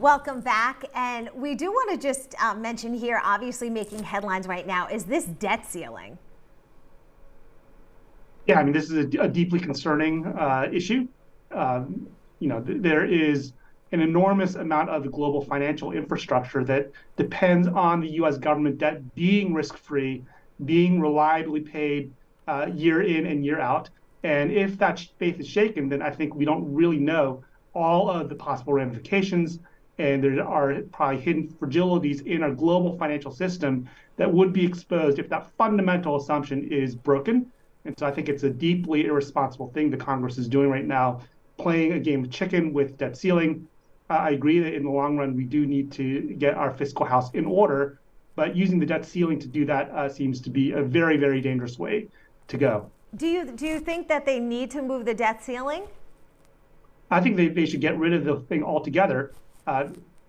Welcome back. And we do want to just mention here, obviously making headlines right now, is this debt ceiling. Yeah, I mean, this is a deeply concerning issue. There is an enormous amount of the global financial infrastructure that depends on the U.S. government debt being risk-free, being reliably paid year in and year out. And if that faith is shaken, then I think we don't really know all of the possible ramifications. And there are probably hidden fragilities in our global financial system that would be exposed if that fundamental assumption is broken. And so I think it's a deeply irresponsible thing the Congress is doing right now, playing a game of chicken with debt ceiling. I agree that in the long run, we do need to get our fiscal house in order, but using the debt ceiling to do that seems to be a very, very dangerous way to go. Do you think that they need to move the debt ceiling? I think they should get rid of the thing altogether.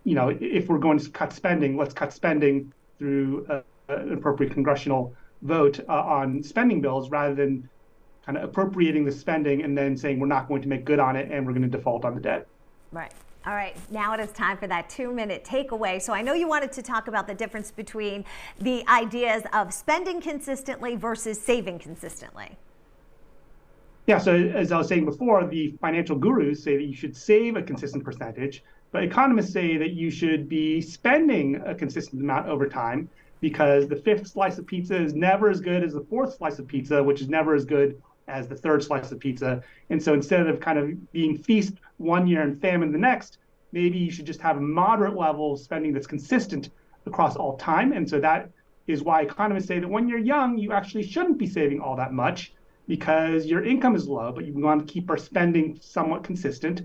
If we're going to cut spending, let's cut spending through an appropriate congressional vote on spending bills rather than kind of appropriating the spending and then saying we're not going to make good on it and we're going to default on the debt. Right. All right. Now it is time for that 2-minute takeaway. So I know you wanted to talk about the difference between the ideas of spending consistently versus saving consistently. Yeah, so as I was saying before, the financial gurus say that you should save a consistent percentage, but economists say that you should be spending a consistent amount over time because the fifth slice of pizza is never as good as the fourth slice of pizza, which is never as good as the third slice of pizza. And so instead of kind of being feast one year and famine the next, maybe you should just have a moderate level of spending that's consistent across all time. And so that is why economists say that when you're young, you actually shouldn't be saving all that much because your income is low, but you want to keep our spending somewhat consistent.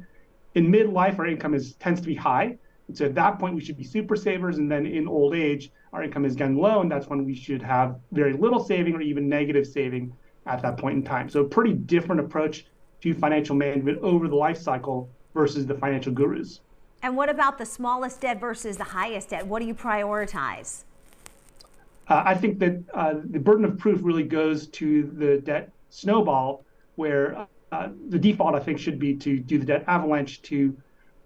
In midlife, our income tends to be high. And so at that point, we should be super savers. And then in old age, our income is getting low. And that's when we should have very little saving or even negative saving at that point in time. So a pretty different approach to financial management over the life cycle versus the financial gurus. And what about the smallest debt versus the highest debt? What do you prioritize? I think that the burden of proof really goes to the debt snowball, where the default, I think, should be to do the debt avalanche to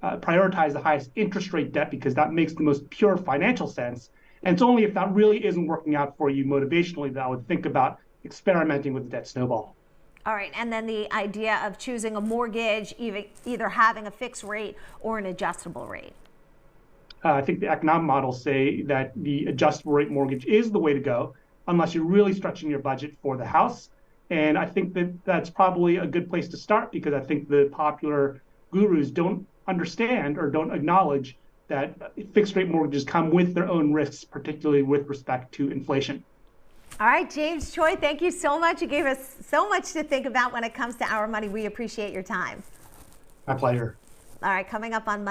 prioritize the highest interest rate debt because that makes the most pure financial sense. And it's only if that really isn't working out for you motivationally that I would think about experimenting with the debt snowball. All right. And then the idea of choosing a mortgage, either having a fixed rate or an adjustable rate. I think the economic models say that the adjustable rate mortgage is the way to go, unless you're really stretching your budget for the house. And I think that that's probably a good place to start because I think the popular gurus don't understand or don't acknowledge that fixed rate mortgages come with their own risks, particularly with respect to inflation. All right, James Choi, thank you so much. You gave us so much to think about when it comes to our money. We appreciate your time. My pleasure. All right, coming up on Monday.